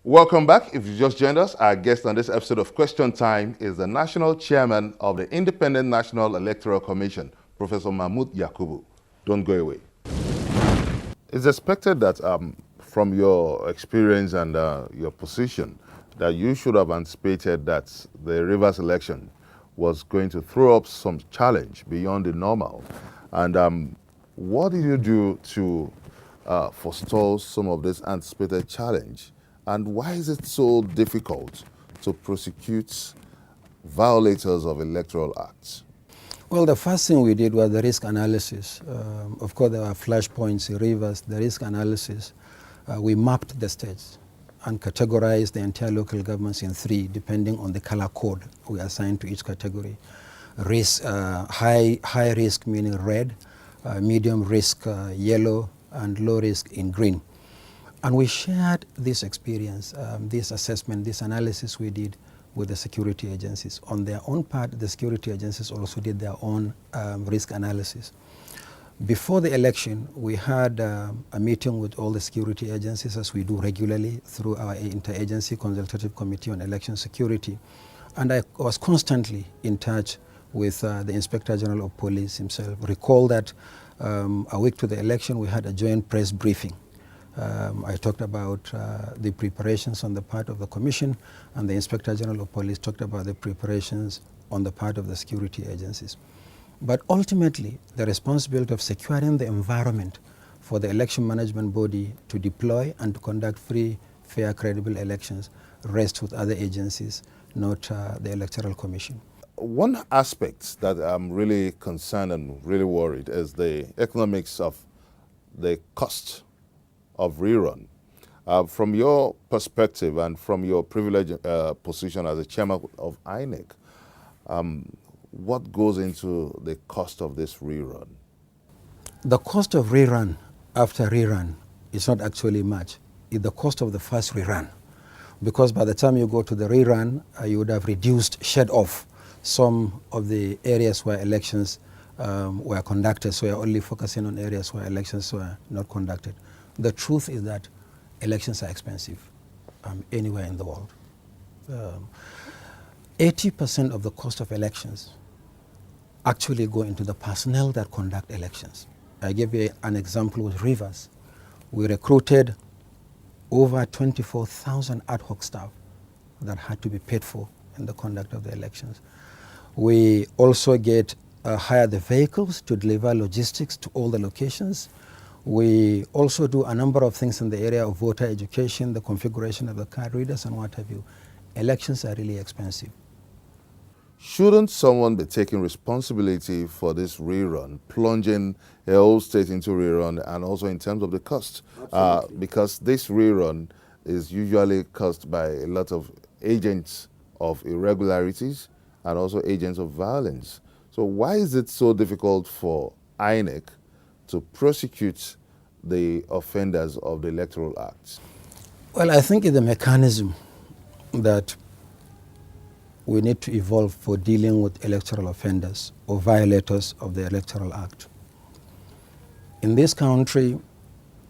Welcome back. If you just joined us, our guest on this episode of Question Time is the National Chairman of the Independent National Electoral Commission, Professor Mahmood Yakubu. Don't go away. It's expected that from your experience and your position, that you should have anticipated that the Rivers election was going to throw up some challenge beyond the normal. And what did you do to forestall some of this anticipated challenge? And why is it so difficult to prosecute violators of electoral acts? Well, the first thing we did was the risk analysis. Of course, there were flashpoints in Rivers, the risk analysis. We mapped the states and categorized the entire local governments in three, depending on the color code we assigned to each category. Risk, high risk meaning red, medium risk yellow, and low risk in green. And we shared this experience, this assessment, this analysis we did with the security agencies. On their own part, the security agencies also did their own risk analysis. Before the election, we had a meeting with all the security agencies, as we do regularly through our Interagency Consultative Committee on Election Security. And I was constantly in touch with the Inspector General of Police himself. Recall that a week to the election, we had a joint press briefing. I talked about the preparations on the part of the Commission, and the Inspector General of Police talked about the preparations on the part of the security agencies. But ultimately, the responsibility of securing the environment for the election management body to deploy and to conduct free, fair, credible elections rests with other agencies, not the Electoral Commission. One aspect that I'm really concerned and really worried is the economics of the cost of rerun. From your perspective and from your privileged position as a chairman of INEC, what goes into the cost of this rerun? The cost of rerun after rerun is not actually much. It's the cost of the first rerun. Because by the time you go to the rerun, you would have shed off some of the areas where elections were conducted, so you're only focusing on areas where elections were not conducted. The truth is that elections are expensive anywhere in the world. 80% of the cost of elections actually go into the personnel that conduct elections. I give you an example with Rivers. We recruited over 24,000 ad hoc staff that had to be paid for in the conduct of the elections. We also hire the vehicles to deliver logistics to all the locations. We also do a number of things in the area of voter education, the configuration of the card readers, and what have you. Elections are really expensive. Shouldn't someone be taking responsibility for this rerun, plunging a whole state into rerun, and also in terms of the cost? Because this rerun is usually caused by a lot of agents of irregularities and also agents of violence. So why is it so difficult for INEC to prosecute the offenders of the Electoral Act? Well, I think it's a mechanism that we need to evolve for dealing with electoral offenders or violators of the Electoral Act. In this country,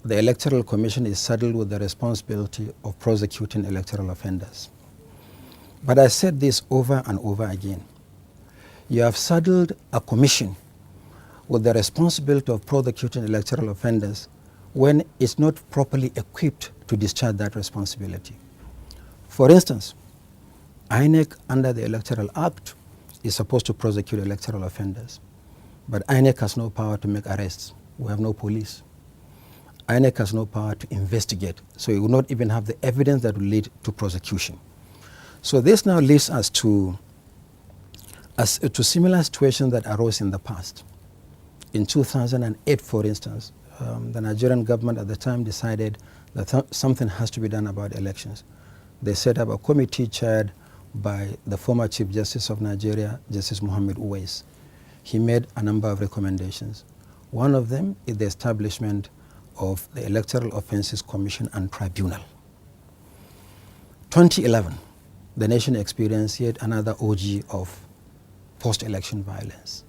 the Electoral Commission is saddled with the responsibility of prosecuting electoral offenders. But I said this over and over again. You have saddled a commission with the responsibility of prosecuting electoral offenders when it's not properly equipped to discharge that responsibility. For instance, INEC under the Electoral Act is supposed to prosecute electoral offenders, but INEC has no power to make arrests. We have no police. INEC has no power to investigate, so it will not even have the evidence that will lead to prosecution. So this now leads us to similar situations that arose in the past. In 2008, for instance, the Nigerian government at the time decided that something has to be done about elections. They set up a committee chaired by the former Chief Justice of Nigeria, Justice Muhammad Uwais. He made a number of recommendations. One of them is the establishment of the Electoral Offences Commission and Tribunal. 2011, the nation experienced yet another orgy of post-election violence.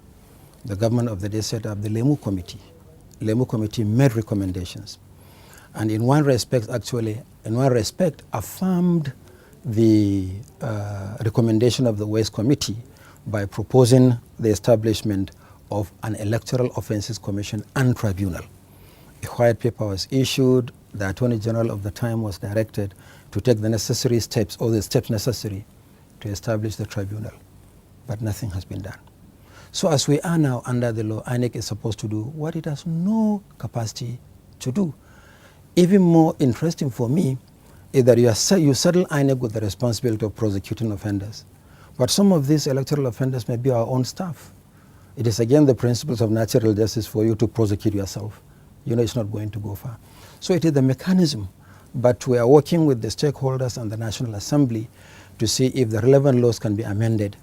The government of the day set up the Lemu Committee. Lemu Committee made recommendations. And in one respect, affirmed the recommendation of the Waste Committee by proposing the establishment of an Electoral Offences Commission and Tribunal. A white paper was issued. The Attorney General of the time was directed to take the necessary steps, or the steps necessary to establish the tribunal. But nothing has been done. So as we are now under the law, INEC is supposed to do what it has no capacity to do. Even more interesting for me is that you saddle INEC with the responsibility of prosecuting offenders. But some of these electoral offenders may be our own staff. It is again the principles of natural justice for you to prosecute yourself. You know it's not going to go far. So it is the mechanism, but we are working with the stakeholders and the National Assembly to see if the relevant laws can be amended.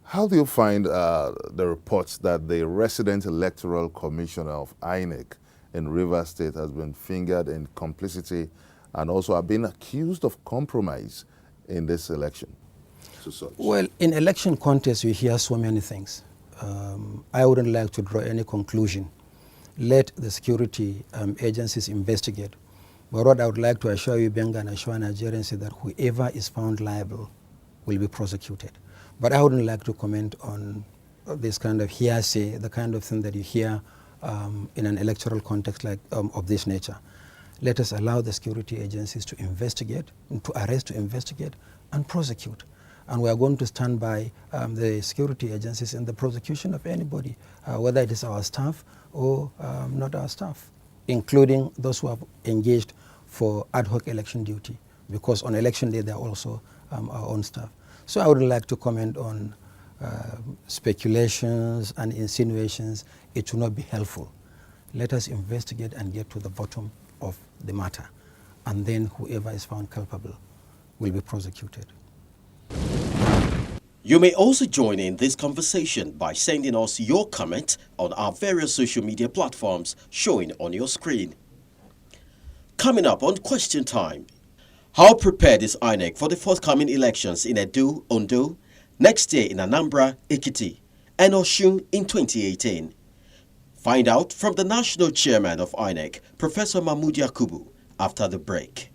How do you find the reports that the resident electoral commissioner of INEC in Rivers State has been fingered in complicity and also have been accused of compromise in this election? Well, in election contests, you hear so many things. I wouldn't like to draw any conclusion. Let the security agencies investigate. But what I would like to assure you, Benga, and assure Nigerians, is that whoever is found liable will be prosecuted. But I wouldn't like to comment on this kind of hearsay, the kind of thing that you hear in an electoral context like of this nature. Let us allow the security agencies to investigate, to arrest, to investigate, and prosecute. And we are going to stand by the security agencies in the prosecution of anybody, whether it is our staff or not our staff, including those who have engaged for ad hoc election duty, because on election day they are also our own staff. So I would like to comment on speculations and insinuations. It will not be helpful. Let us investigate and get to the bottom of the matter, and then whoever is found culpable will be prosecuted. You may also join in this conversation by sending us your comment on our various social media platforms showing on your screen. Coming up on Question Time, how prepared is INEC for the forthcoming elections in Edo, Ondo, next year in Anambra, Ekiti, and Osun in 2018? Find out from the National Chairman of INEC, Professor Mahmood Yakubu, after the break.